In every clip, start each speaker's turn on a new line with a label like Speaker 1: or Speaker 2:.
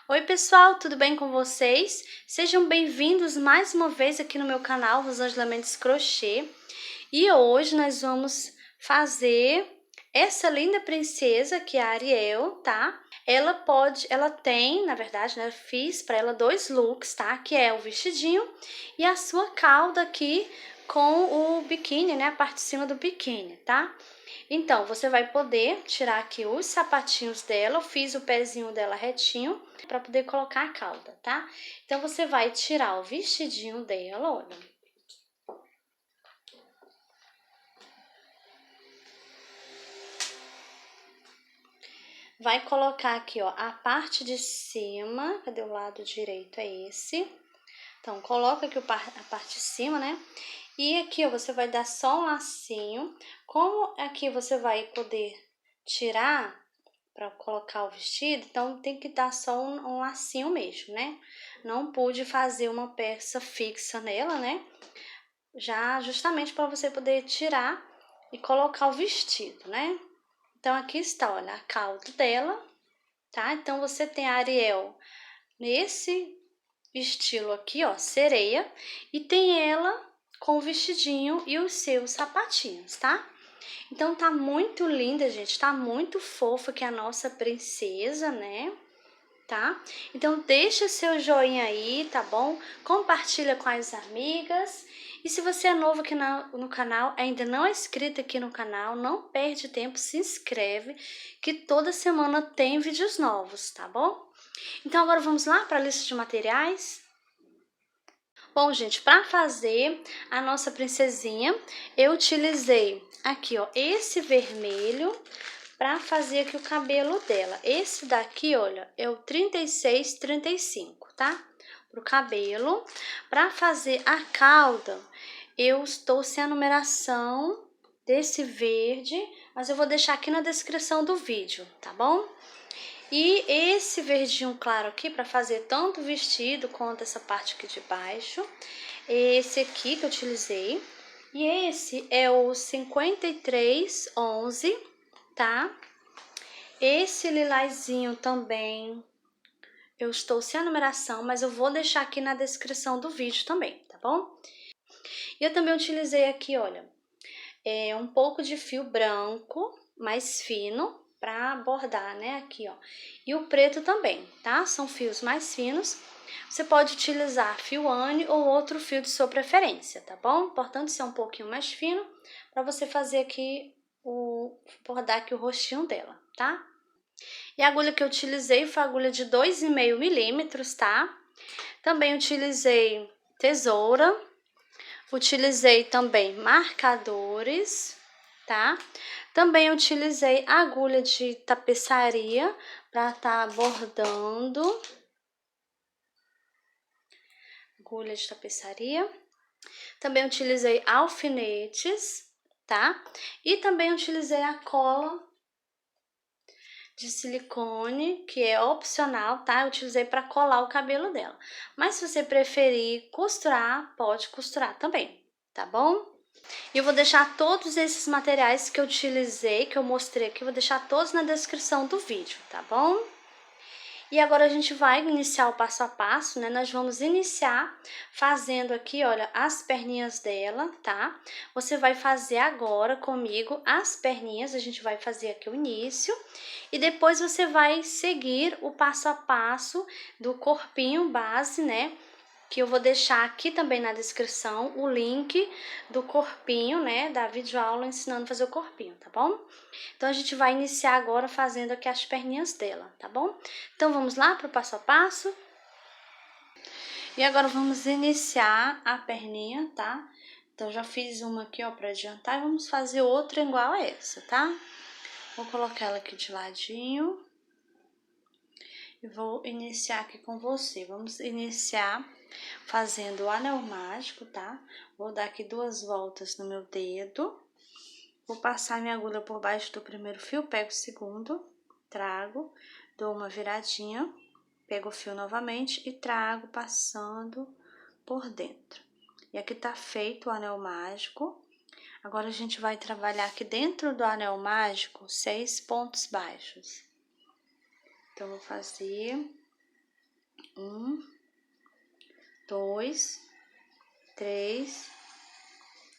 Speaker 1: Oi pessoal, tudo bem com vocês? Sejam bem-vindos mais uma vez aqui no meu canal Rosângela Mendes Crochê. E hoje nós vamos fazer essa linda princesa que é a Ariel, tá? Ela tem, na verdade, né, eu fiz para ela dois looks, tá? Que é o vestidinho e a sua cauda aqui com o biquíni, né? A parte de cima do biquíni, tá? Então, você vai poder tirar aqui os sapatinhos dela. Eu fiz o pezinho dela retinho para poder colocar a cauda, tá? Então, você vai tirar o vestidinho dela, olha. Vai colocar aqui, ó, a parte de cima. Cadê o lado direito? É esse. Então, coloca aqui a parte de cima, né? E aqui, ó, você vai dar só um lacinho. Como aqui você vai poder tirar para colocar o vestido, então tem que dar só um lacinho mesmo, né? Não pude fazer uma peça fixa nela, né? Já justamente para você poder tirar e colocar o vestido, né? Então aqui está, olha, a cauda dela, tá? Então você tem a Ariel nesse estilo aqui, ó, sereia, e tem ela com o vestidinho e os seus sapatinhos, tá? Então tá muito linda, gente, tá muito fofa que é a nossa princesa, né? Tá? Então deixa seu joinha aí, tá bom? Compartilha com as amigas. E se você é novo aqui no canal, ainda não é inscrito aqui no canal, não perde tempo, se inscreve, que toda semana tem vídeos novos, tá bom? Então agora vamos lá para a lista de materiais. Bom, gente, para fazer a nossa princesinha, eu utilizei aqui, ó, esse vermelho para fazer aqui o cabelo dela. Esse daqui, olha, é o 36-35, tá? Pro cabelo. Para fazer a cauda, eu estou sem a numeração desse verde, mas eu vou deixar aqui na descrição do vídeo, tá bom? E esse verdinho claro aqui para fazer tanto o vestido quanto essa parte aqui de baixo. Esse aqui que eu utilizei. E esse é o 5311, tá? Esse lilazinho também, eu estou sem a numeração, mas eu vou deixar aqui na descrição do vídeo também, tá bom? E eu também utilizei aqui, olha, um pouco de fio branco, mais fino, pra bordar, né, aqui, ó. E o preto também, tá? São fios mais finos. Você pode utilizar fio Anne ou outro fio de sua preferência, tá bom? Importante ser um pouquinho mais fino para você fazer aqui bordar aqui o rostinho dela, tá? E a agulha que eu utilizei foi a agulha de 2,5 milímetros, tá? Também utilizei tesoura, utilizei também marcadores, tá? Também utilizei agulha de tapeçaria para estar bordando. Agulha de tapeçaria. Também utilizei alfinetes, tá? E também utilizei a cola de silicone, que é opcional, tá? Eu utilizei para colar o cabelo dela. Mas se você preferir costurar, pode costurar também, tá bom? E eu vou deixar todos esses materiais que eu utilizei, que eu mostrei aqui, eu vou deixar todos na descrição do vídeo, tá bom? E agora a gente vai iniciar o passo a passo, né? Nós vamos iniciar fazendo aqui, olha, as perninhas dela, tá? Você vai fazer agora comigo as perninhas, a gente vai fazer aqui o início. E depois você vai seguir o passo a passo do corpinho base, né? Que eu vou deixar aqui também na descrição o link do corpinho, né, da videoaula ensinando a fazer o corpinho, tá bom? Então, a gente vai iniciar agora fazendo aqui as perninhas dela, tá bom? Então, vamos lá pro passo a passo? E agora, vamos iniciar a perninha, tá? Então, já fiz uma aqui, ó, pra adiantar, e vamos fazer outra igual a essa, tá? Vou colocar ela aqui de ladinho. E vou iniciar aqui com você. Vamos iniciar fazendo o anel mágico, tá? Vou dar aqui 2 voltas no meu dedo. Vou passar minha agulha por baixo do primeiro fio, pego o segundo, trago, dou uma viradinha, pego o fio novamente e trago passando por dentro. E aqui tá feito o anel mágico. Agora, a gente vai trabalhar aqui dentro do anel mágico 6 pontos baixos. Então, vou fazer 1, 2, 3,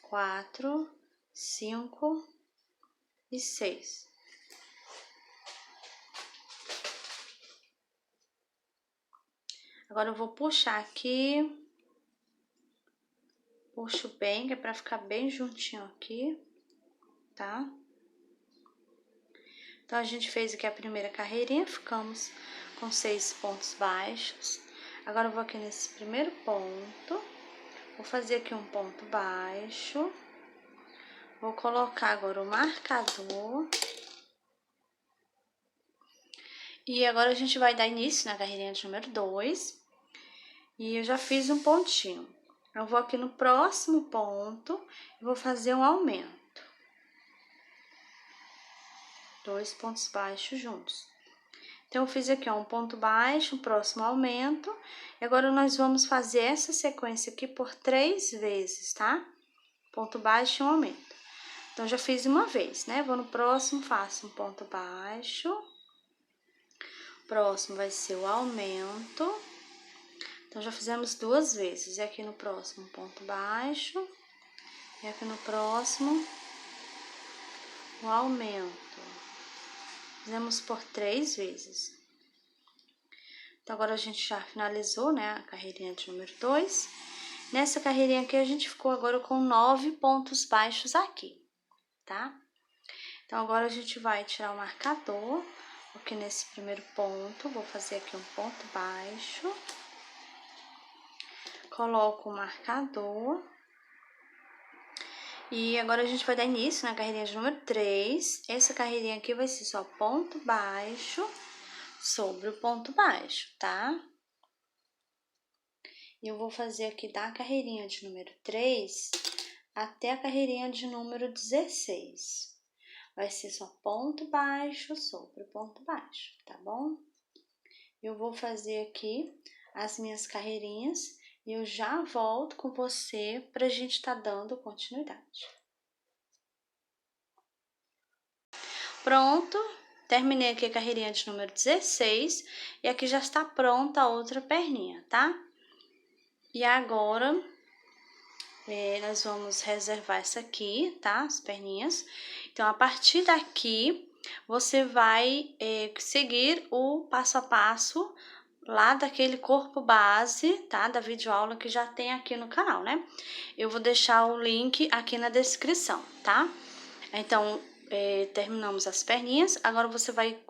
Speaker 1: 4, 5 e 6. Agora eu vou puxar aqui, puxo bem, que é pra ficar bem juntinho aqui, tá? Então, a gente fez aqui a primeira carreirinha, ficamos com 6 pontos baixos. Agora, eu vou aqui nesse primeiro ponto, vou fazer aqui um ponto baixo, vou colocar agora o marcador. E agora, a gente vai dar início na carreirinha de número 2, e eu já fiz um pontinho. Eu vou aqui no próximo ponto e vou fazer um aumento. 2 pontos baixos juntos. Então, eu fiz aqui, ó, um ponto baixo, um próximo aumento. E agora, nós vamos fazer essa sequência aqui por 3 vezes, tá? Ponto baixo e um aumento. Então, já fiz uma vez, né? Vou no próximo, faço um ponto baixo. Próximo vai ser o aumento. Então, já fizemos 2 vezes. E aqui no próximo, ponto baixo. E aqui no próximo, o aumento. Fizemos por 3 vezes. Então, agora a gente já finalizou, né, a carreirinha de número 2. Nessa carreirinha aqui, a gente ficou agora com 9 pontos baixos aqui, tá? Então, agora a gente vai tirar o marcador. Aqui nesse primeiro ponto, vou fazer aqui um ponto baixo. Coloco o marcador. E agora a gente vai dar início na carreirinha de número 3. Essa carreirinha aqui vai ser só ponto baixo sobre o ponto baixo, tá? E eu vou fazer aqui da carreirinha de número 3 até a carreirinha de número 16. Vai ser só ponto baixo sobre ponto baixo, tá bom? Eu vou fazer aqui as minhas carreirinhas e eu já volto com você pra gente tá dando continuidade. Pronto, terminei aqui a carreirinha de número 16 e aqui já está pronta a outra perninha, tá? E agora, nós vamos reservar essa aqui, tá? As perninhas. Então, a partir daqui, você vai seguir o passo a passo lá daquele corpo base, tá? Da videoaula que já tem aqui no canal, né? Eu vou deixar o link aqui na descrição, tá? Então, terminamos as perninhas, agora você vai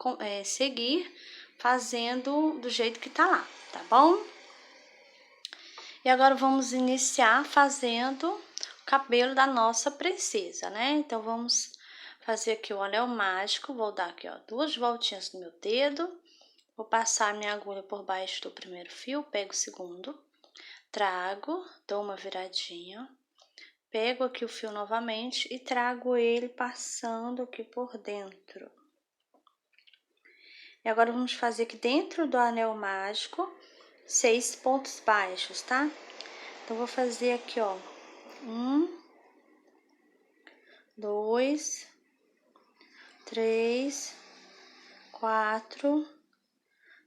Speaker 1: seguir fazendo do jeito que tá lá, tá bom? E agora vamos iniciar fazendo o cabelo da nossa princesa, né? Então, vamos fazer aqui o anel mágico, vou dar aqui, ó, 2 voltinhas no meu dedo, vou passar minha agulha por baixo do primeiro fio, pego o segundo, trago, dou uma viradinha, pego aqui o fio novamente e trago ele passando aqui por dentro. E agora, vamos fazer aqui dentro do anel mágico 6 pontos baixos, tá? Então, vou fazer aqui, ó, 1, 2, 3, 4,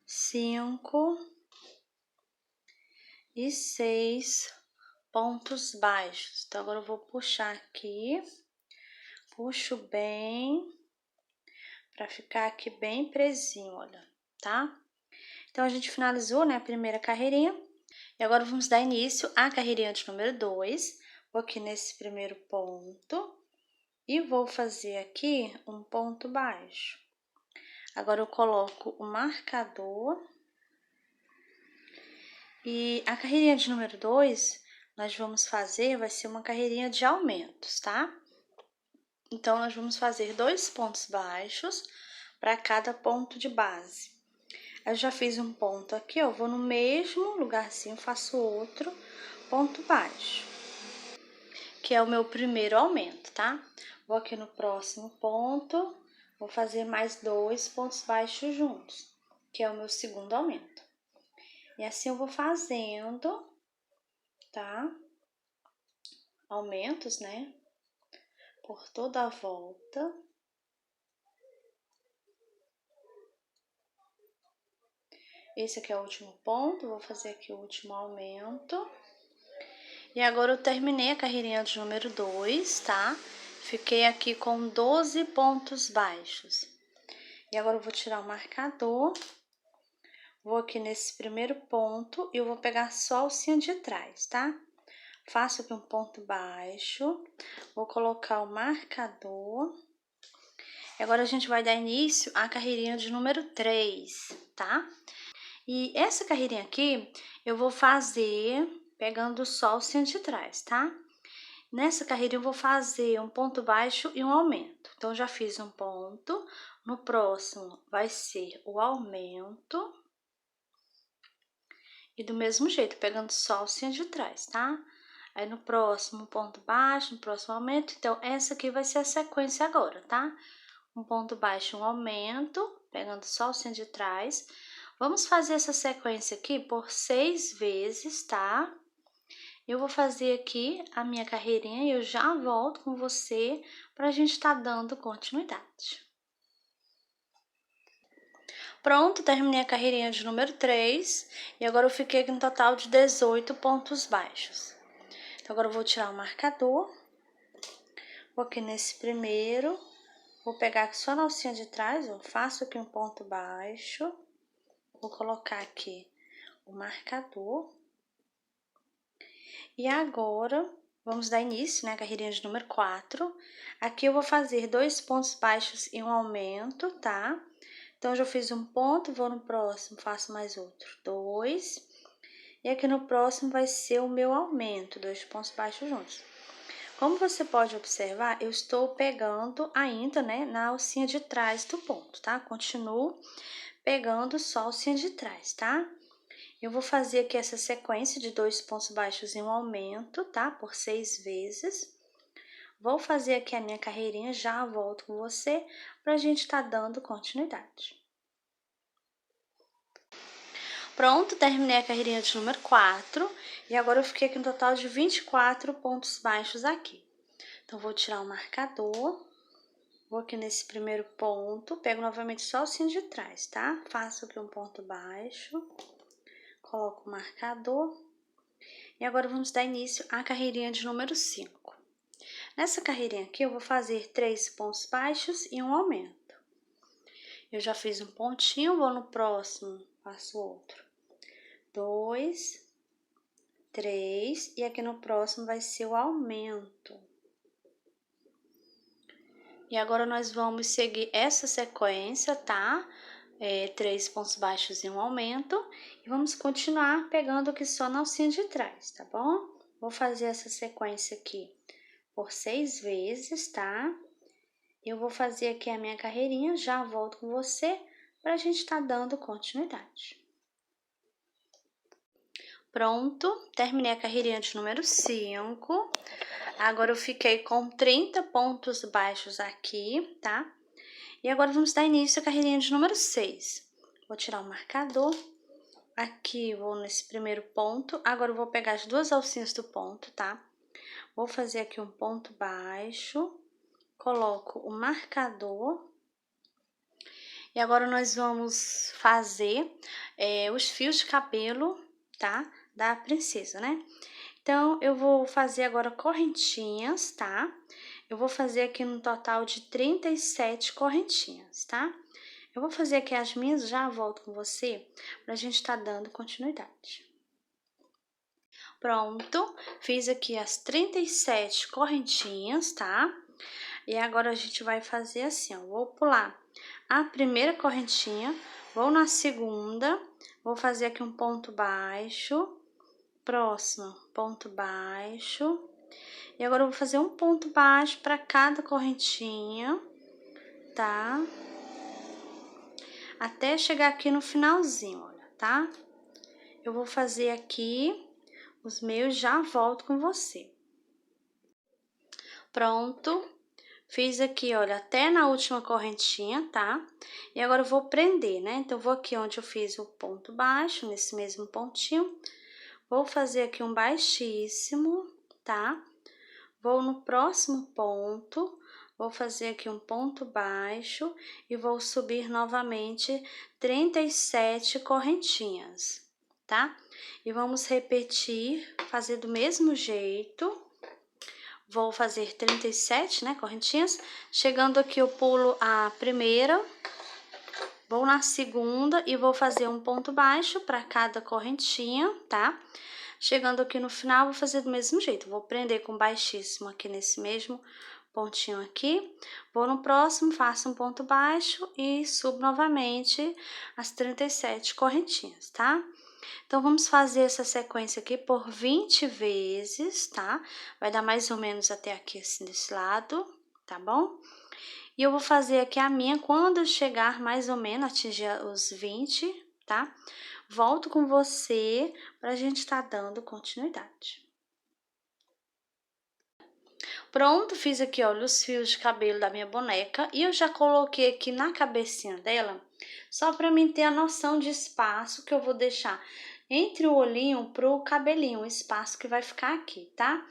Speaker 1: 5 e 6 pontos baixos. Então, agora eu vou puxar aqui, puxo bem, pra ficar aqui bem presinho, olha, tá? Então, a gente finalizou, né, a primeira carreirinha. E agora, vamos dar início à carreirinha de número 2. Vou aqui nesse primeiro ponto e vou fazer aqui um ponto baixo. Agora, eu coloco o marcador. E a carreirinha de número 2, nós vamos fazer, vai ser uma carreirinha de aumentos, tá? Então, nós vamos fazer 2 pontos baixos para cada ponto de base. Eu já fiz um ponto aqui, eu vou no mesmo lugarzinho, faço outro ponto baixo, que é o meu primeiro aumento, tá? Vou aqui no próximo ponto, vou fazer mais 2 pontos baixos juntos, que é o meu segundo aumento. E assim eu vou fazendo, tá? Aumentos, né? Por toda a volta. esse aqui é o último ponto, vou fazer aqui o último aumento. E agora eu terminei a carreirinha de número 2, tá? Fiquei aqui com 12 pontos baixos. E agora eu vou tirar o marcador, vou aqui nesse primeiro ponto e eu vou pegar só a alcinha de trás, tá? Faço aqui um ponto baixo, vou colocar o marcador. E agora a gente vai dar início à carreirinha de número 3, tá? E essa carreirinha aqui eu vou fazer pegando só a alcinha de trás, tá? Nessa carreirinha eu vou fazer um ponto baixo e um aumento. Então, já fiz um ponto, no próximo vai ser o aumento. E do mesmo jeito, pegando só a alcinha de trás, tá? Aí no próximo ponto baixo, no próximo aumento. Então, essa aqui vai ser a sequência agora, tá? Um ponto baixo, um aumento, pegando só a alcinha de trás. Vamos fazer essa sequência aqui por 6 vezes, tá? Eu vou fazer aqui a minha carreirinha e eu já volto com você pra gente estar dando continuidade. Pronto, terminei a carreirinha de número 3 e agora eu fiquei com um total de 18 pontos baixos. Então, agora eu vou tirar o marcador, vou aqui nesse primeiro, vou pegar aqui só na alcinha de trás, eu faço aqui um ponto baixo, vou colocar aqui o marcador. E agora, vamos dar início, né, a carreirinha de número 4. Aqui eu vou fazer 2 pontos baixos e um aumento, tá? Então, já fiz um ponto, vou no próximo, faço mais outro, 2. E aqui no próximo vai ser o meu aumento, 2 pontos baixos juntos. Como você pode observar, eu estou pegando ainda, né, na alcinha de trás do ponto, tá? Continuo pegando só a alcinha de trás, tá? Eu vou fazer aqui essa sequência de 2 pontos baixos e um aumento, tá? Por 6 vezes. Vou fazer aqui a minha carreirinha, já volto com você pra gente tá dando continuidade. Pronto, terminei a carreirinha de número 4 e agora eu fiquei aqui no total de 24 pontos baixos aqui. Então, vou tirar o marcador, vou aqui nesse primeiro ponto, pego novamente só a alcinha de trás, tá? Faço aqui um ponto baixo, coloco o marcador e agora vamos dar início à carreirinha de número 5. Nessa carreirinha aqui, eu vou fazer 3 pontos baixos e um aumento. Eu já fiz um pontinho, vou no próximo, faço outro. 2, 3, e aqui no próximo vai ser o aumento. E agora, nós vamos seguir essa sequência, tá? 3 pontos baixos e um aumento. E vamos continuar pegando aqui só na alcinha de trás, tá bom? Vou fazer essa sequência aqui por 6 vezes, tá? Eu vou fazer aqui a minha carreirinha, já volto com você pra gente tá dando continuidade. Pronto, terminei a carreirinha de número 5. Agora eu fiquei com 30 pontos baixos aqui, tá? E agora vamos dar início à carreirinha de número 6. Vou tirar o marcador. Aqui vou nesse primeiro ponto. Agora eu vou pegar as 2 alcinhas do ponto, tá? Vou fazer aqui um ponto baixo. Coloco o marcador. E agora nós vamos fazer os fios de cabelo, tá? Da princesa, né? Então, eu vou fazer agora correntinhas, tá? Eu vou fazer aqui no total de 37 correntinhas, tá? Eu vou fazer aqui as minhas, já volto com você pra gente tá dando continuidade. Pronto, fiz aqui as 37 correntinhas, tá? E agora a gente vai fazer assim, ó, vou pular a primeira correntinha, vou na segunda, vou fazer aqui um ponto baixo, próximo ponto baixo, e agora eu vou fazer um ponto baixo para cada correntinha, tá? Até chegar aqui no finalzinho, olha, tá? Eu vou fazer aqui os meus, já volto com você. Pronto, fiz aqui, olha, até na última correntinha, tá? E agora eu vou prender, né? Então, eu vou aqui onde eu fiz o ponto baixo, nesse mesmo pontinho, vou fazer aqui um baixíssimo, tá? Vou no próximo ponto, vou fazer aqui um ponto baixo e vou subir novamente 37 correntinhas, tá? E vamos repetir, fazer do mesmo jeito. Vou fazer 37, né, correntinhas. Chegando aqui, eu pulo a primeira, vou na segunda e vou fazer um ponto baixo para cada correntinha, tá? Chegando aqui no final, vou fazer do mesmo jeito. Vou prender com baixíssimo aqui nesse mesmo pontinho aqui. Vou no próximo, faço um ponto baixo e subo novamente as 37 correntinhas, tá? Então, vamos fazer essa sequência aqui por 20 vezes, tá? Vai dar mais ou menos até aqui, assim, desse lado, tá bom? E eu vou fazer aqui a minha, quando eu chegar mais ou menos, atingir os 20, tá? Volto com você pra gente tá dando continuidade. Pronto, fiz aqui, olha, os fios de cabelo da minha boneca e eu já coloquei aqui na cabecinha dela, só pra mim ter a noção de espaço que eu vou deixar entre o olhinho pro cabelinho, o espaço que vai ficar aqui, tá?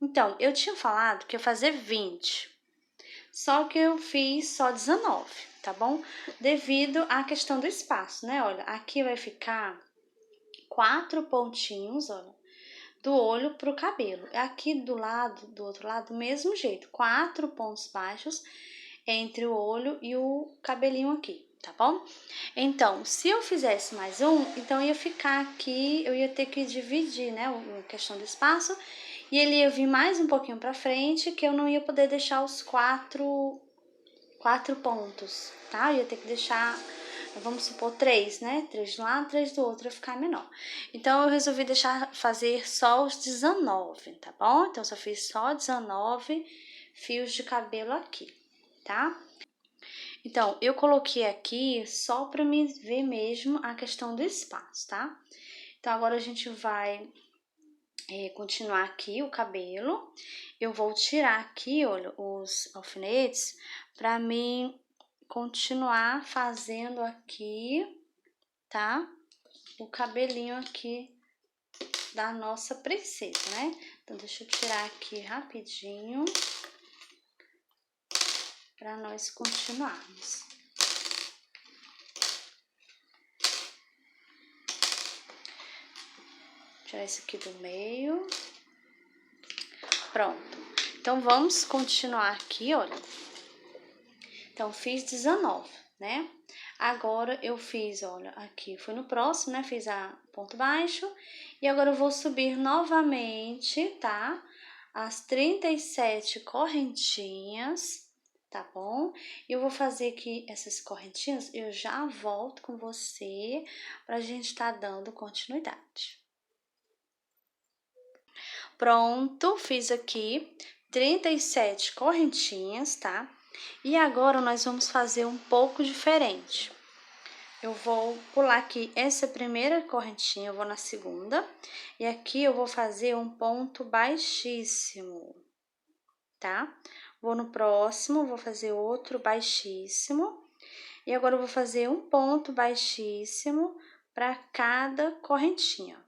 Speaker 1: Então, eu tinha falado que ia fazer 20, só que eu fiz só 19, tá bom? Devido à questão do espaço, né? Olha, aqui vai ficar 4 pontinhos, olha, do olho pro cabelo. Aqui do lado, do outro lado, do mesmo jeito, 4 pontos baixos entre o olho e o cabelinho aqui, tá bom? Então, se eu fizesse mais um, então ia ficar aqui, eu ia ter que dividir, né, a questão do espaço, e ele ia vir mais um pouquinho pra frente, que eu não ia poder deixar os quatro pontos, tá? Eu ia ter que deixar, vamos supor, 3, né? 3 de um lado, 3 do outro, ia ficar menor. Então, eu resolvi fazer só os 19, tá bom? Então, só fiz só 19 fios de cabelo aqui, tá? Então, eu coloquei aqui só pra me ver mesmo a questão do espaço, tá? Então, agora a gente vai continuar aqui o cabelo. Eu vou tirar aqui, olha, os alfinetes pra mim continuar fazendo aqui, tá? O cabelinho aqui da nossa princesa, né? Então, deixa eu tirar aqui rapidinho para nós continuarmos. Tirar esse aqui do meio. Pronto. Então, vamos continuar aqui, olha. Então, fiz 19, né? Agora, eu fiz, olha, aqui, fui no próximo, né? Fiz a ponto baixo. E agora, eu vou subir novamente, tá? As 37 correntinhas, tá bom? Eu vou fazer aqui essas correntinhas, eu já volto com você pra gente tá dando continuidade. Pronto, fiz aqui 37 correntinhas, tá? E agora, nós vamos fazer um pouco diferente. Eu vou pular aqui essa primeira correntinha, eu vou na segunda. E aqui eu vou fazer um ponto baixíssimo, tá? Vou no próximo, vou fazer outro baixíssimo. E agora eu vou fazer um ponto baixíssimo para cada correntinha,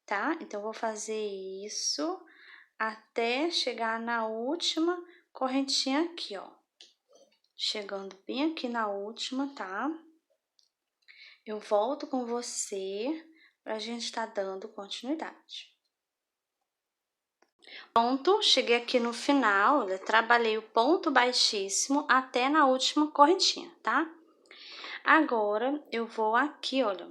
Speaker 1: tá? Então, eu vou fazer isso até chegar na última correntinha aqui, ó. Chegando bem aqui na última, tá? Eu volto com você pra gente tá dando continuidade. Pronto, cheguei aqui no final, eu trabalhei o ponto baixíssimo até na última correntinha, tá? Agora, eu vou aqui, olha,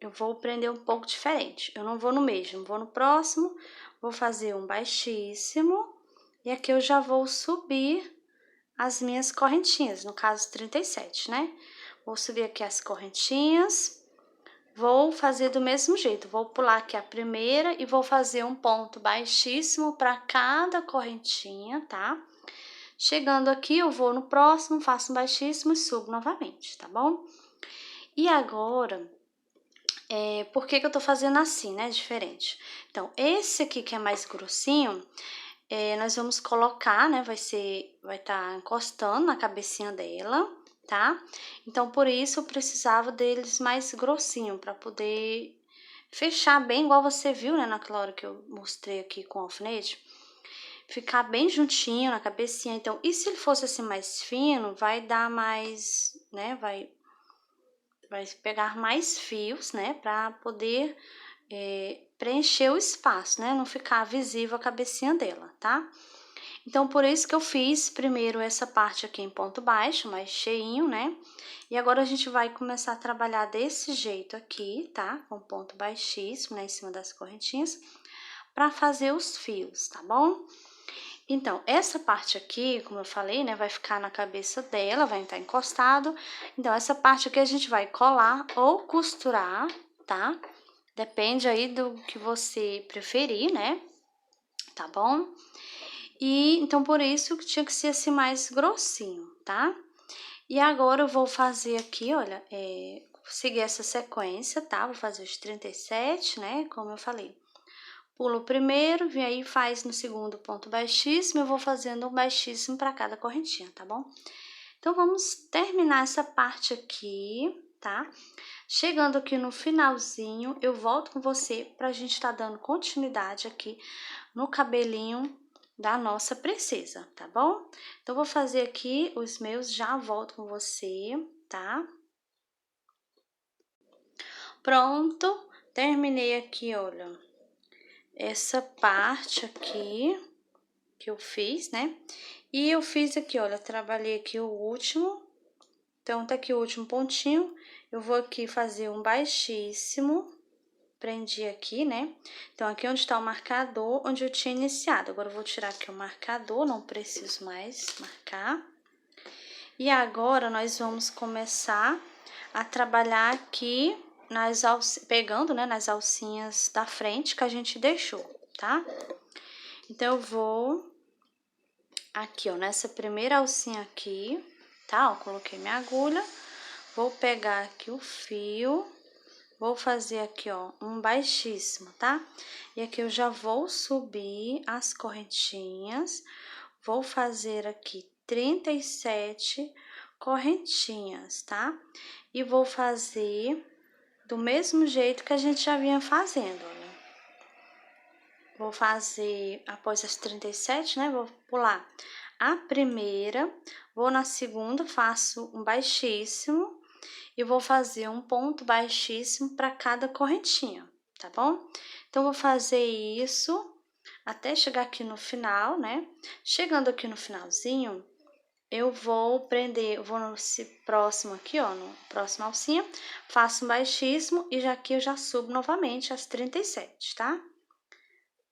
Speaker 1: eu vou prender um pouco diferente. Eu não vou no mesmo, vou no próximo, vou fazer um baixíssimo, e aqui eu já vou subir as minhas correntinhas, no caso 37, né? Vou subir aqui as correntinhas, vou fazer do mesmo jeito, vou pular aqui a primeira e vou fazer um ponto baixíssimo para cada correntinha, tá? Chegando aqui, eu vou no próximo, faço um baixíssimo e subo novamente, tá bom? E agora, por que eu tô fazendo assim, né? Diferente. Então, esse aqui que é mais grossinho, nós vamos colocar, né? Vai tá encostando na cabecinha dela, tá? Então, por isso eu precisava deles mais grossinho, para poder fechar bem, igual você viu, né? Naquela hora que eu mostrei aqui com o alfinete. ficar bem juntinho na cabecinha. Então, e se ele fosse assim mais fino, vai dar mais, né, vai pegar mais fios, né, para poder preencher o espaço, né, não ficar visível a cabecinha dela, tá? Então, por isso que eu fiz primeiro essa parte aqui em ponto baixo, mais cheinho, né? E agora a gente vai começar a trabalhar desse jeito aqui, tá? Com ponto baixíssimo, né, em cima das correntinhas, para fazer os fios, tá bom? Então, essa parte aqui, como eu falei, né, vai ficar na cabeça dela, vai estar encostado. Então, essa parte aqui a gente vai colar ou costurar, tá? Depende aí do que você preferir, né? Tá bom? E então, por isso que tinha que ser assim mais grossinho, tá? E agora eu vou fazer aqui, olha, seguir essa sequência, tá? Vou fazer os 37, né? Como eu falei. Pulo o primeiro, e aí faz no segundo ponto baixíssimo, eu vou fazendo um baixíssimo para cada correntinha, tá bom? Então, vamos terminar essa parte aqui, tá? Chegando aqui no finalzinho, eu volto com você pra gente tá dando continuidade aqui no cabelinho da nossa princesa, tá bom? Então, vou fazer aqui os meus, já volto com você, tá? Pronto, terminei aqui, olha, essa parte aqui que eu fiz, né? E eu fiz aqui, olha, trabalhei aqui o último, então tá aqui o último pontinho, eu vou aqui fazer um baixíssimo, prendi aqui, né? Então, aqui onde tá o marcador, onde eu tinha iniciado. Agora, eu vou tirar aqui o marcador, não preciso mais marcar. E agora, nós vamos começar a trabalhar aqui, pegando, né, nas alcinhas da frente que a gente deixou, tá? Então, eu vou aqui, ó, nessa primeira alcinha aqui, tá? Ó, coloquei minha agulha, vou pegar aqui o fio, vou fazer aqui, ó, um baixíssimo, tá? E aqui eu já vou subir as correntinhas, vou fazer aqui 37 correntinhas, tá? E vou fazer do mesmo jeito que a gente já vinha fazendo, olha. Vou fazer, após as 37, né, vou pular a primeira, vou na segunda, faço um baixíssimo e vou fazer um ponto baixíssimo para cada correntinha, tá bom? Então, vou fazer isso até chegar aqui no final, né? Chegando aqui no finalzinho, eu vou prender, eu vou no próximo aqui, ó, no próximo alcinha, faço um baixíssimo e já aqui eu já subo novamente as 37, tá?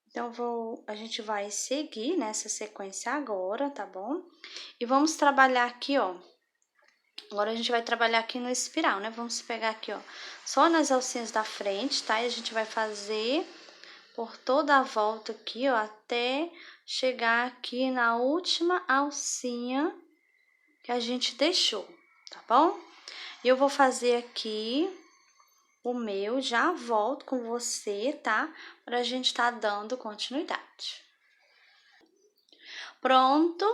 Speaker 1: Então, a gente vai seguir nessa sequência agora, tá bom? E vamos trabalhar aqui, ó. Agora, a gente vai trabalhar aqui no espiral, né? Vamos pegar aqui, ó, só nas alcinhas da frente, tá? E a gente vai fazer por toda a volta aqui, ó, até chegar aqui na última alcinha que a gente deixou, tá bom? E eu vou fazer aqui o meu, já volto com você, tá? Pra gente tá dando continuidade. Pronto,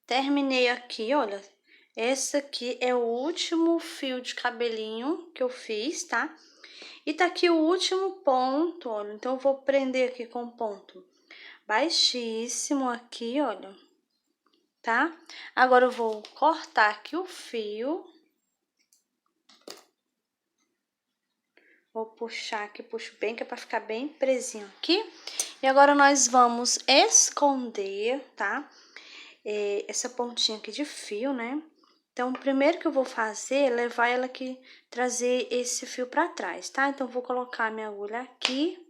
Speaker 1: terminei aqui, olha. Esse aqui é o último fio de cabelinho que eu fiz, tá? E tá aqui o último ponto, olha. Então, eu vou prender aqui com ponto baixíssimo aqui, olha. Tá? Agora, eu vou cortar aqui o fio. Vou puxar aqui, puxo bem, que é pra ficar bem presinho aqui. E agora, nós vamos esconder, tá? Essa pontinha aqui de fio, né? Então, o primeiro que eu vou fazer é levar ela aqui, trazer esse fio pra trás, tá? Então, vou colocar a minha agulha aqui.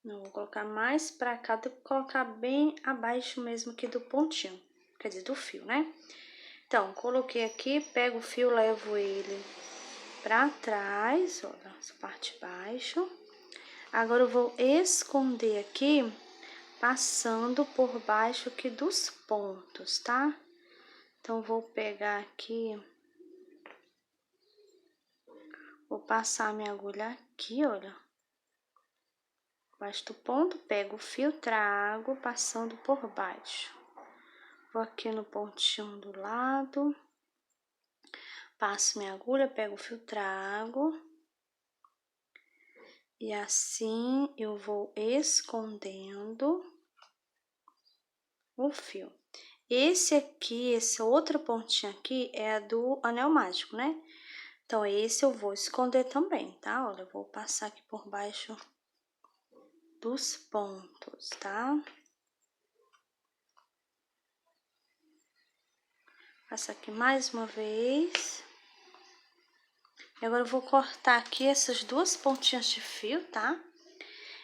Speaker 1: Não, vou colocar mais pra cá, vou colocar bem abaixo mesmo aqui do pontinho, quer dizer, do fio, né? Então, coloquei aqui, pego o fio, levo ele pra trás, olha, essa parte de baixo. Agora, eu vou esconder aqui, passando por baixo aqui dos pontos, tá? Então, vou pegar aqui, vou passar minha agulha aqui, olha. Baixo do ponto, pego o fio, trago, passando por baixo. Vou aqui no pontinho do lado, passo minha agulha, pego o fio, trago. E assim, eu vou escondendo. o fio. Esse aqui, essa outra pontinha aqui é a do anel mágico, né? Então, esse eu vou esconder também, tá? Olha, eu vou passar aqui por baixo dos pontos, tá? Passa aqui mais uma vez. E agora eu vou cortar aqui essas duas pontinhas de fio, tá?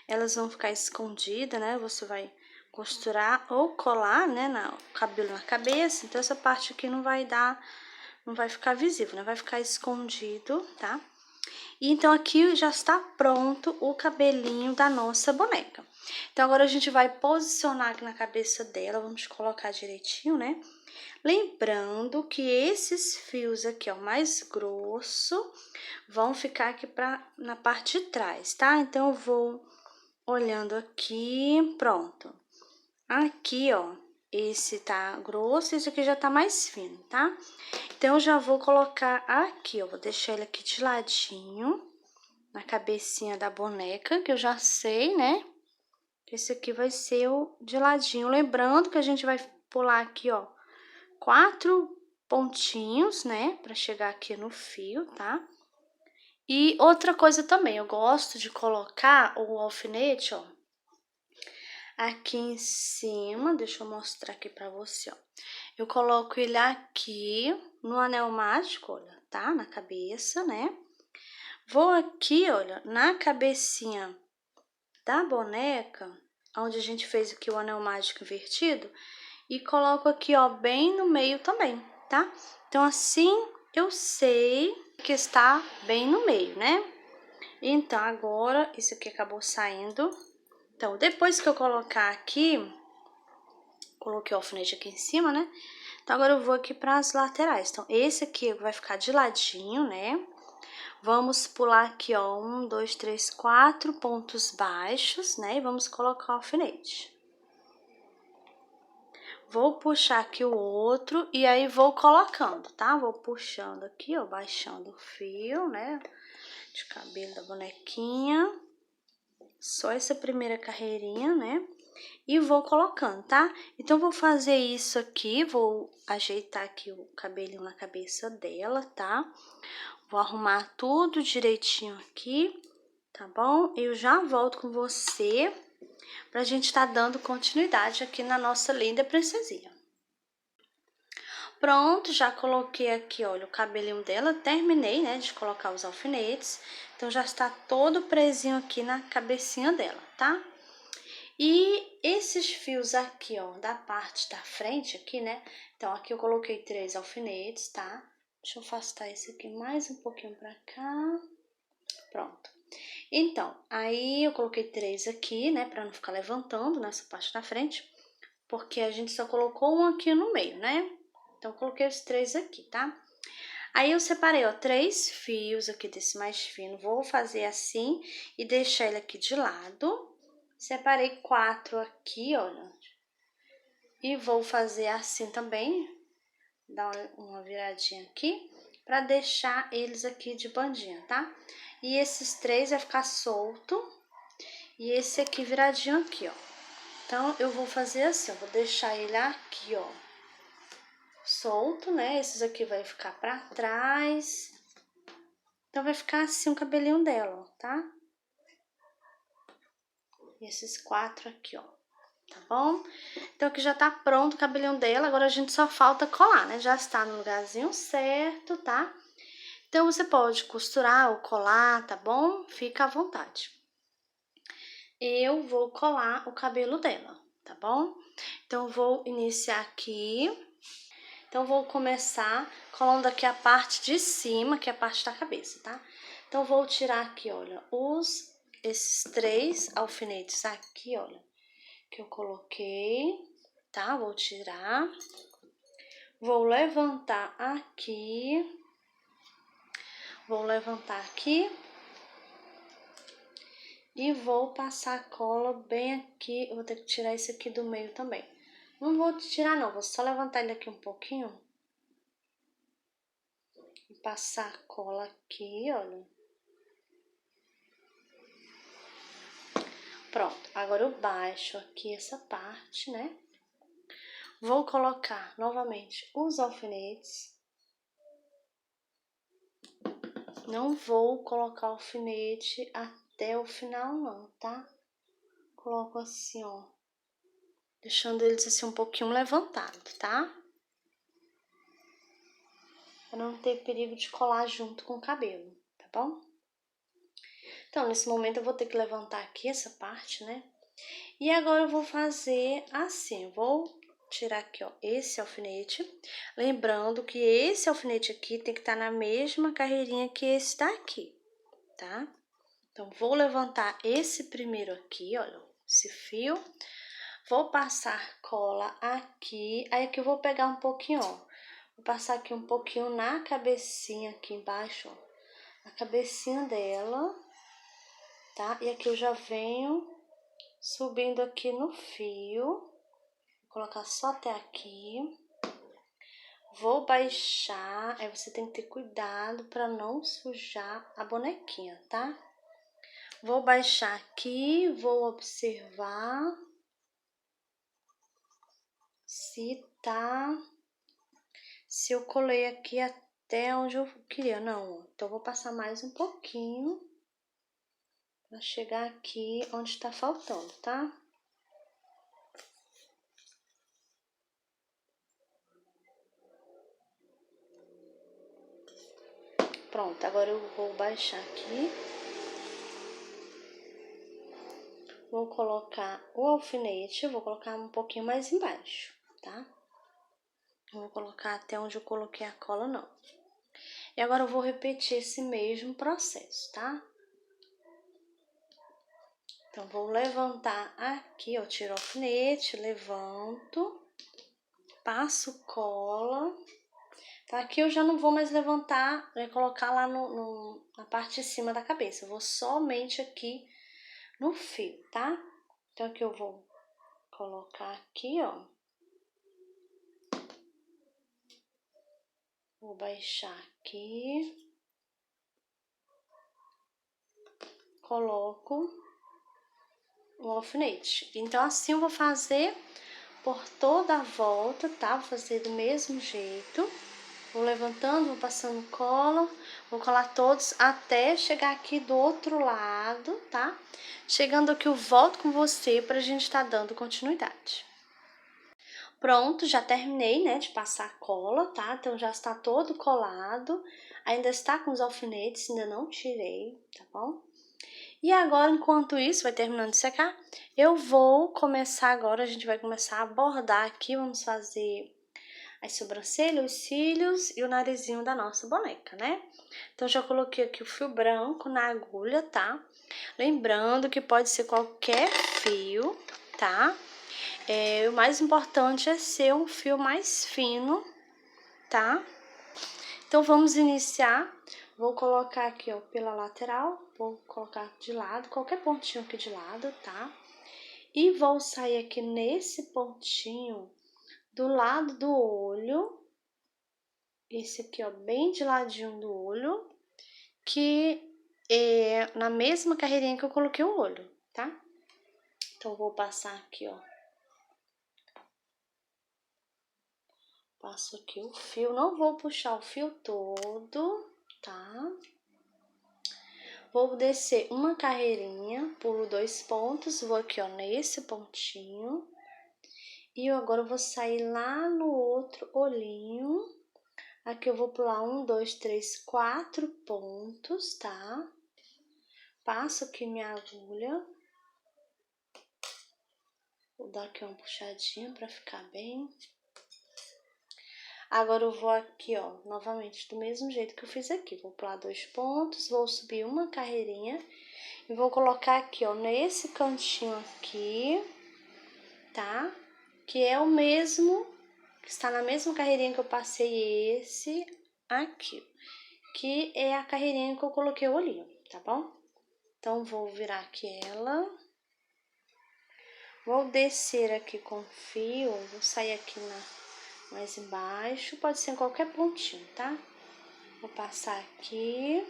Speaker 1: Elas vão ficar escondidas, né? Você vai costurar ou colar, né, o cabelo na cabeça. Então, essa parte aqui não vai ficar visível, né? Vai ficar escondido, tá? E então, aqui já está pronto o cabelinho da nossa boneca. Então, agora a gente vai posicionar aqui na cabeça dela, vamos colocar direitinho, né? Lembrando que esses fios aqui, ó, mais grosso, vão ficar aqui na parte de trás, tá? Então, eu vou olhando aqui, pronto. Aqui, ó, esse tá grosso, esse aqui já tá mais fino, tá? Então, eu já vou colocar aqui, ó, vou deixar ele aqui de ladinho, na cabecinha da boneca, que eu já sei, né? Esse aqui vai ser o de ladinho. Lembrando que a gente vai pular aqui, ó, 4 pontinhos, né? Pra chegar aqui no fio, tá? E outra coisa também, eu gosto de colocar o alfinete, ó, aqui em cima. Deixa eu mostrar aqui pra você, ó. Eu coloco ele aqui no anel mágico, olha, tá? Na cabeça, né? Vou aqui, olha, na cabecinha da boneca, onde a gente fez aqui o anel mágico invertido, e coloco aqui, ó, bem no meio também, tá? Então, assim, eu sei que está bem no meio, né? Então, agora, isso aqui acabou saindo. Então, depois que eu colocar aqui, coloquei o alfinete aqui em cima, né? Então, agora eu vou aqui para as laterais. Então, esse aqui vai ficar de ladinho, né? Vamos pular aqui, ó, 1, 2, 3, 4 pontos baixos, né? E vamos colocar o alfinete. Vou puxar aqui o outro e aí vou colocando, tá? Vou puxando aqui, ó, baixando o fio, né? De cabelo da bonequinha. Só essa primeira carreirinha, né? E vou colocando, tá? Então, vou fazer isso aqui, vou ajeitar aqui o cabelinho na cabeça dela, tá? Vou arrumar tudo direitinho aqui, tá bom? Eu já volto com você pra gente tá dando continuidade aqui na nossa linda princesinha. Pronto, já coloquei aqui, olha, o cabelinho dela, terminei, né, de colocar os alfinetes. Então, já está todo presinho aqui na cabecinha dela, tá? E esses fios aqui, ó, da parte da frente aqui, né? Então, aqui eu coloquei 3 alfinetes, tá? Deixa eu afastar esse aqui mais um pouquinho pra cá. Pronto. Então, aí eu coloquei 3 aqui, né? Pra não ficar levantando nessa parte da frente. Porque a gente só colocou um aqui no meio, né? Então, eu coloquei os 3 aqui, tá? Aí, eu separei, ó, 3 fios aqui desse mais fino. Vou fazer assim e deixar ele aqui de lado. Separei 4 aqui, olha. E vou fazer assim também. Dar uma viradinha aqui. Pra deixar eles aqui de bandinha, tá? E esses 3 vai ficar solto. E esse aqui viradinho aqui, ó. Então, eu vou fazer assim, eu vou deixar ele aqui, ó, solto, né? Esses aqui vai ficar pra trás. Então, vai ficar assim o cabelinho dela, ó, tá? E esses 4 aqui, ó, tá bom? Então, aqui já tá pronto o cabelinho dela, agora a gente só falta colar, né? Já está no lugarzinho certo, tá? Então, você pode costurar ou colar, tá bom? Fica à vontade. Eu vou colar o cabelo dela, tá bom? Então, vou iniciar aqui. Então, vou começar colando aqui a parte de cima, que é a parte da cabeça, tá? Então, vou tirar aqui, olha, esses 3 alfinetes aqui, olha, que eu coloquei, tá? Vou tirar. Vou levantar aqui. Vou levantar aqui. E vou passar a cola bem aqui. Eu vou ter que tirar esse aqui do meio também. Não vou tirar não, vou só levantar ele aqui um pouquinho. E passar a cola aqui, olha. Pronto, agora eu baixo aqui essa parte, né? Vou colocar novamente os alfinetes. Não vou colocar alfinete até o final não, tá? Coloco assim, ó, deixando eles assim um pouquinho levantados, tá? Pra não ter perigo de colar junto com o cabelo, tá bom? Então, nesse momento eu vou ter que levantar aqui essa parte, né? E agora eu vou fazer assim, vou tirar aqui, ó, esse alfinete. Lembrando que esse alfinete aqui tem que estar na mesma carreirinha que esse daqui, tá? Então, vou levantar esse primeiro aqui, olha, esse fio. Vou passar cola aqui, aí aqui eu vou pegar um pouquinho, ó. Vou passar aqui um pouquinho na cabecinha aqui embaixo, ó. A cabecinha dela, tá? E aqui eu já venho subindo aqui no fio. Vou colocar só até aqui. Vou baixar, aí você tem que ter cuidado para não sujar a bonequinha, tá? Vou baixar aqui, vou observar se eu colei aqui até onde eu queria. Não, então vou passar mais um pouquinho para chegar aqui onde tá faltando, tá? Pronto, agora eu vou baixar aqui. Vou colocar o alfinete, vou colocar um pouquinho mais embaixo, tá? Não vou colocar até onde eu coloquei a cola, não. E agora eu vou repetir esse mesmo processo, tá? Então, vou levantar aqui, ó, tiro o alfinete, levanto, passo cola. Tá? Aqui eu já não vou mais levantar, colocar lá na parte de cima da cabeça. Eu vou somente aqui no fio, tá? Então, aqui eu vou colocar aqui, ó. Vou baixar aqui. Coloco o alfinete. Então, assim eu vou fazer por toda a volta, tá? Vou fazer do mesmo jeito. Vou levantando, vou passando cola, vou colar todos até chegar aqui do outro lado, tá? Chegando aqui eu volto com você pra gente tá dando continuidade. Pronto, já terminei, né, de passar a cola, tá? Então já está todo colado, ainda está com os alfinetes, ainda não tirei, tá bom? E agora, enquanto isso vai terminando de secar, eu vou começar agora, a gente vai começar a bordar aqui, vamos fazer as sobrancelhas, os cílios e o narizinho da nossa boneca, né? Então, já coloquei aqui o fio branco na agulha, tá? Lembrando que pode ser qualquer fio, tá? O mais importante é ser um fio mais fino, tá? Então, vamos iniciar. Vou colocar aqui, ó, pela lateral, vou colocar de lado, qualquer pontinho aqui de lado, tá? E vou sair aqui nesse pontinho do lado do olho, esse aqui, ó, bem de ladinho do olho, que é na mesma carreirinha que eu coloquei o olho, tá? Então, vou passar aqui, ó. Passo aqui o fio, não vou puxar o fio todo, tá? Vou descer uma carreirinha, pulo 2 pontos, vou aqui, ó, nesse pontinho. E eu agora vou sair lá no outro olhinho. Aqui eu vou pular 1, 2, 3, 4 pontos, tá? Passo aqui minha agulha. Vou dar aqui uma puxadinha pra ficar bem. Agora eu vou aqui, ó, novamente do mesmo jeito que eu fiz aqui. Vou pular 2 pontos, vou subir uma carreirinha e vou colocar aqui, ó, nesse cantinho aqui, tá? Que é o mesmo, que está na mesma carreirinha que eu passei esse aqui, que é a carreirinha que eu coloquei o olhinho, tá bom? Então, vou virar aqui ela. Vou descer aqui com o fio, vou sair aqui mais embaixo, pode ser em qualquer pontinho, tá? Vou passar aqui.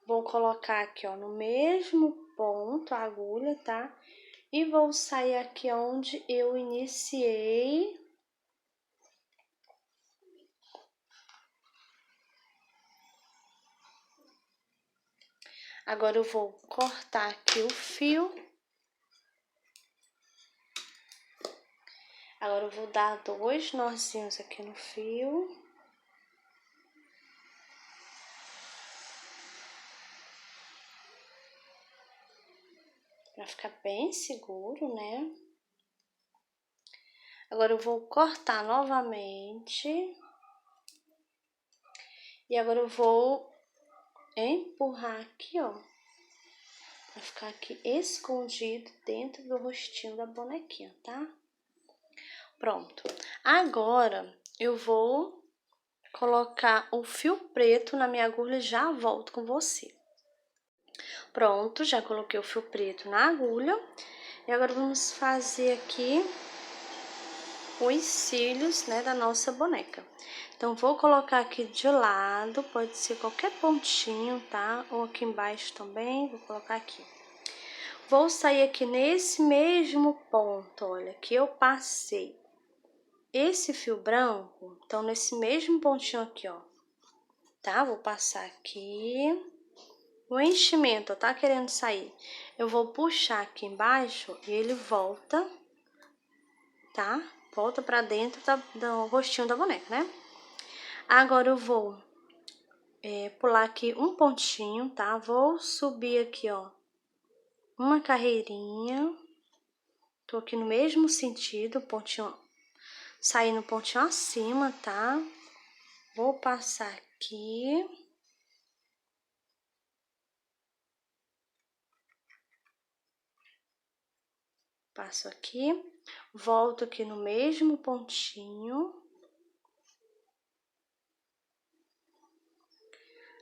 Speaker 1: Vou colocar aqui, ó, no mesmo ponto a agulha, tá? E vou sair aqui onde eu iniciei. Agora eu vou cortar aqui o fio. Agora eu vou dar 2 nozinhos aqui no fio. Pra ficar bem seguro, né? Agora eu vou cortar novamente. E agora eu vou empurrar aqui, ó. Pra ficar aqui escondido dentro do rostinho da bonequinha, tá? Pronto. Agora eu vou colocar o fio preto na minha agulha e já volto com você. Pronto, já coloquei o fio preto na agulha. E agora vamos fazer aqui os cílios, né, da nossa boneca. Então, vou colocar aqui de lado, pode ser qualquer pontinho, tá? Ou aqui embaixo também, vou colocar aqui. Vou sair aqui nesse mesmo ponto, olha, que eu passei esse fio branco, então nesse mesmo pontinho aqui, ó, tá? Vou passar aqui. O enchimento, ó, tá querendo sair. Eu vou puxar aqui embaixo e ele volta, tá? Volta pra dentro do rostinho da boneca, né? Agora eu vou pular aqui um pontinho, tá? Vou subir aqui, ó, uma carreirinha. Tô aqui no mesmo sentido, pontinho, saindo pontinho acima, tá? Vou passar aqui. Passo aqui, volto aqui no mesmo pontinho.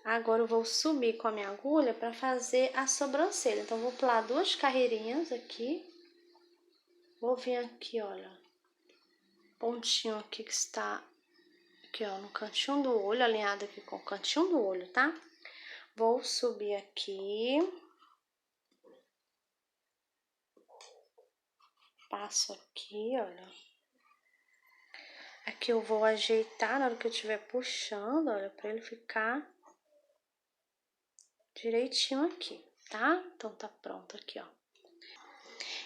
Speaker 1: Agora eu vou subir com a minha agulha para fazer a sobrancelha. Então, vou pular 2 carreirinhas aqui. Vou vir aqui, olha, pontinho aqui que está aqui, ó, no cantinho do olho, alinhado aqui com o cantinho do olho, tá? Vou subir aqui. Passo aqui, olha. Aqui eu vou ajeitar na hora que eu estiver puxando, olha, para ele ficar direitinho aqui, tá? Então, tá pronto aqui, ó.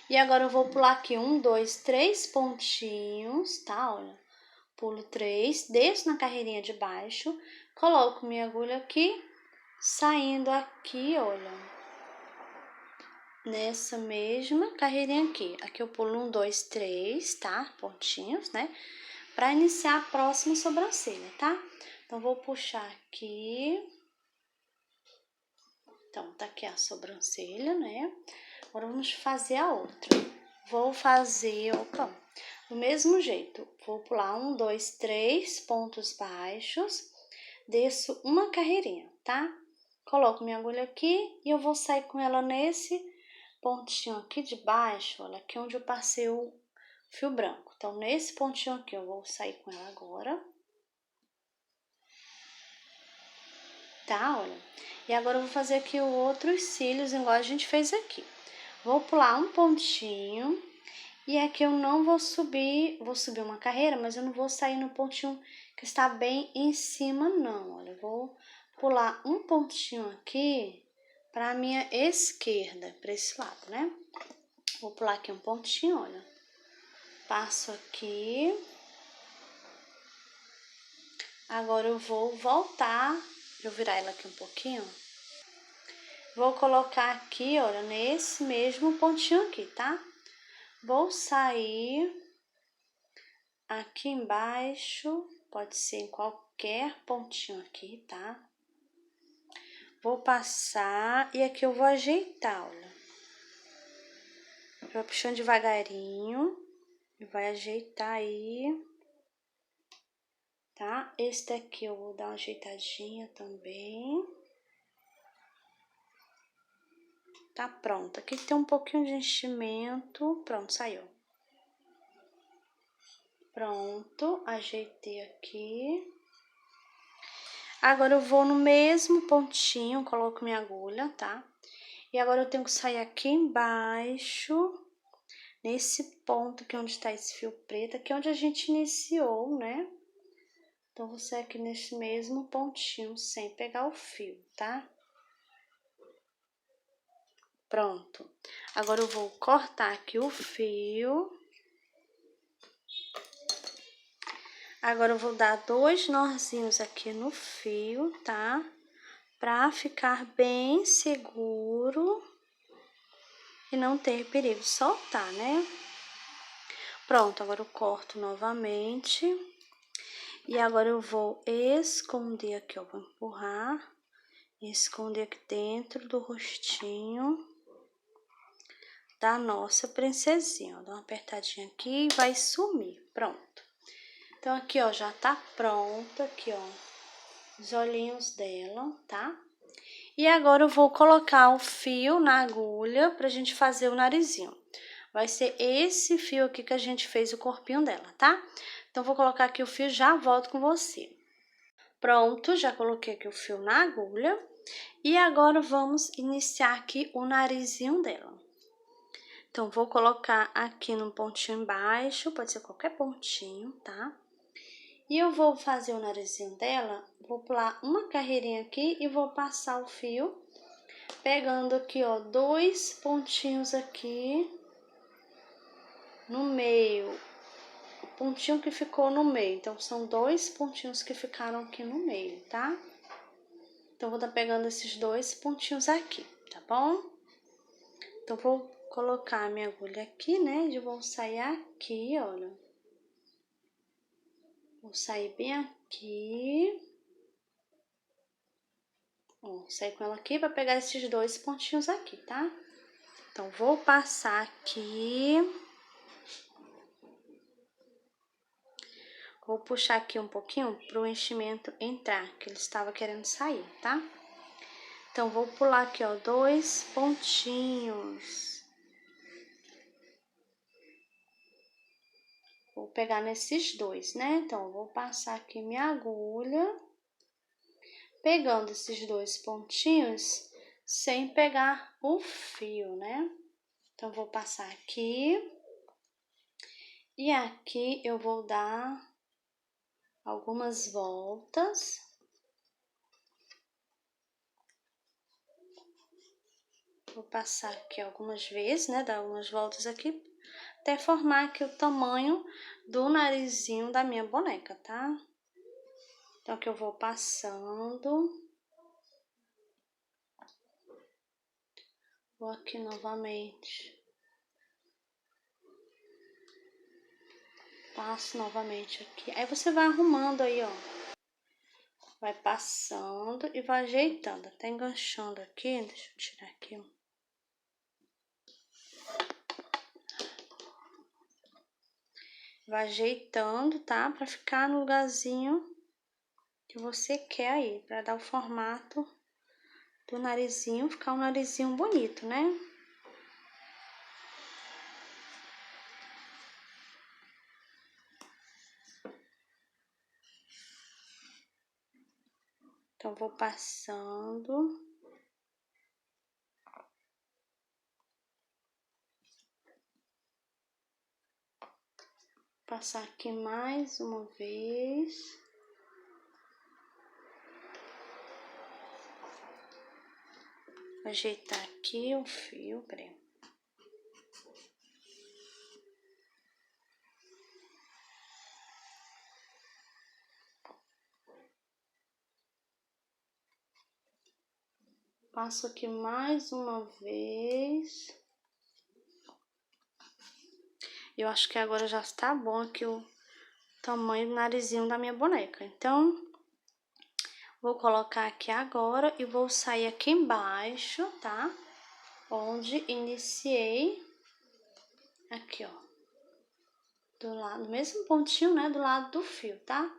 Speaker 1: E agora eu vou pular aqui 1, 2, 3 pontinhos, tá? Olha, pulo 3, desço na carreirinha de baixo, coloco minha agulha aqui, saindo aqui, olha, nessa mesma carreirinha aqui. Aqui eu pulo 1, 2, 3, tá? Pontinhos, né? Pra iniciar a próxima sobrancelha, tá? Então, vou puxar aqui. Então, tá aqui a sobrancelha, né? Agora, vamos fazer a outra. Vou fazer, opa, do mesmo jeito. Vou pular 1, 2, 3 pontos baixos, desço uma carreirinha, tá? Coloco minha agulha aqui e eu vou sair com ela nesse pontinho aqui de baixo, olha, aqui onde eu passei o fio branco. Então, nesse pontinho aqui, eu vou sair com ela agora. Tá, olha. E agora eu vou fazer aqui outros cílios, igual a gente fez aqui. Vou pular um pontinho e aqui eu não vou subir uma carreira, mas eu não vou sair no pontinho que está bem em cima, não. Olha, eu vou pular um pontinho aqui para a minha esquerda, para esse lado, né? Vou pular aqui um pontinho, olha. Passo aqui. Agora eu vou voltar, deixa eu virar ela aqui um pouquinho. Vou colocar aqui, olha, nesse mesmo pontinho aqui, tá? Vou sair aqui embaixo, pode ser em qualquer pontinho aqui, tá? Vou passar e aqui eu vou ajeitar, olha. Vai puxando devagarinho e vai ajeitar aí, tá? Esse daqui eu vou dar uma ajeitadinha também. Tá pronto. Aqui tem um pouquinho de enchimento. Pronto, saiu. Pronto, ajeitei aqui. Agora eu vou no mesmo pontinho, coloco minha agulha, tá? E agora eu tenho que sair aqui embaixo, nesse ponto aqui onde tá esse fio preto, aqui onde a gente iniciou, né? Então, vou sair aqui nesse mesmo pontinho, sem pegar o fio, tá? Pronto. Agora eu vou cortar aqui o fio. Agora eu vou dar 2 nozinhos aqui no fio, tá? Pra ficar bem seguro e não ter perigo de soltar, né? Pronto, agora eu corto novamente. E agora eu vou esconder aqui, ó, vou empurrar e esconder aqui dentro do rostinho da nossa princesinha, ó. Dá uma apertadinha aqui e vai sumir, pronto. Então, aqui, ó, já tá pronto, aqui, ó, os olhinhos dela, tá? E agora eu vou colocar o fio na agulha pra gente fazer o narizinho. Vai ser esse fio aqui que a gente fez o corpinho dela, tá? Então, vou colocar aqui o fio e já volto com você. Pronto, já coloquei aqui o fio na agulha. E agora vamos iniciar aqui o narizinho dela. Então, vou colocar aqui no pontinho embaixo, pode ser qualquer pontinho, tá? E eu vou fazer o narizinho dela, vou pular uma carreirinha aqui e vou passar o fio, pegando aqui, ó, 2 pontinhos aqui no meio, o pontinho que ficou no meio. Então, são 2 pontinhos que ficaram aqui no meio, tá? Então, vou estar pegando esses 2 pontinhos aqui, tá bom? Então, vou colocar a minha agulha aqui, né? E vou sair aqui, olha. Vou sair bem aqui. Ó, sair com ela aqui para pegar esses 2 pontinhos aqui, tá? Então, vou passar aqui. Vou puxar aqui um pouquinho pro enchimento entrar, que ele estava querendo sair, tá? Então, vou pular aqui, ó, 2 pontinhos. Vou pegar nesses 2, né? Então, vou passar aqui minha agulha, pegando esses 2 pontinhos, sem pegar o fio, né? Então, vou passar aqui. E aqui eu vou dar algumas voltas. Vou passar aqui algumas vezes, né? Dar algumas voltas aqui, até formar aqui o tamanho do narizinho da minha boneca, tá? Então, aqui eu vou passando. Vou aqui novamente. Passo novamente aqui. Aí, você vai arrumando aí, ó. Vai passando e vai ajeitando, até enganchando aqui. Deixa eu tirar aqui, ó. Vai ajeitando, tá? Pra ficar no lugarzinho que você quer aí, pra dar o formato do narizinho, ficar um narizinho bonito, né? Então, vou passando. Passar aqui mais uma vez. Ajeitar aqui o fio, peraí. Passo aqui mais uma vez. Eu acho que agora já está bom aqui o tamanho do narizinho da minha boneca. Então, vou colocar aqui agora e vou sair aqui embaixo, tá? Onde iniciei. Aqui, ó. Do lado, no mesmo pontinho, né? Do lado do fio, tá?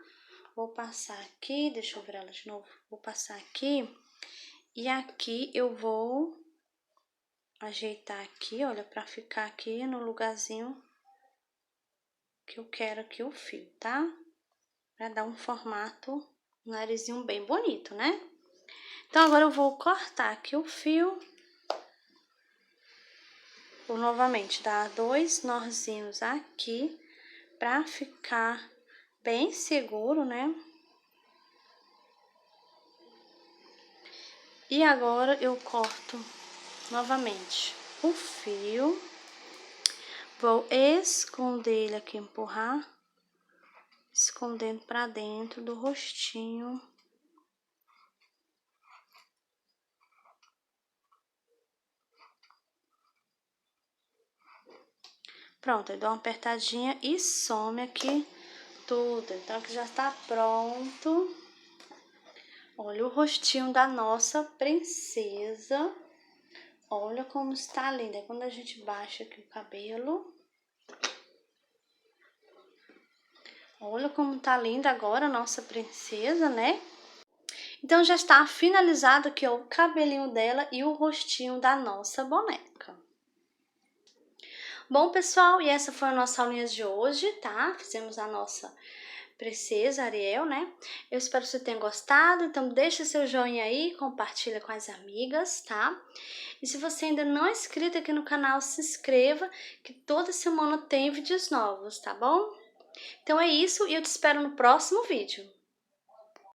Speaker 1: Vou passar aqui, deixa eu virar ela de novo. Vou passar aqui. E aqui eu vou ajeitar aqui, olha, pra ficar aqui no lugarzinho que eu quero aqui o fio, tá? Pra dar um formato Um narizinho bem bonito, né? Então, agora eu vou cortar aqui o fio. Vou novamente dar 2 nozinhos aqui, pra ficar bem seguro, né? E agora eu corto novamente o fio. Vou esconder ele aqui, empurrar, escondendo pra dentro do rostinho. Pronto, eu dou uma apertadinha e some aqui tudo. Então, aqui já tá pronto. Olha o rostinho da nossa princesa. Olha como está linda. Quando a gente baixa aqui o cabelo. Olha como tá linda agora a nossa princesa, né? Então, já está finalizado aqui, ó, o cabelinho dela e o rostinho da nossa boneca. Bom, pessoal, e essa foi a nossa aulinha de hoje, tá? Fizemos a nossa princesa Ariel, né? Eu espero que você tenha gostado, então deixa seu joinha aí, compartilha com as amigas, tá? E se você ainda não é inscrito aqui no canal, se inscreva, que toda semana tem vídeos novos, tá bom? Então é isso e eu te espero no próximo vídeo.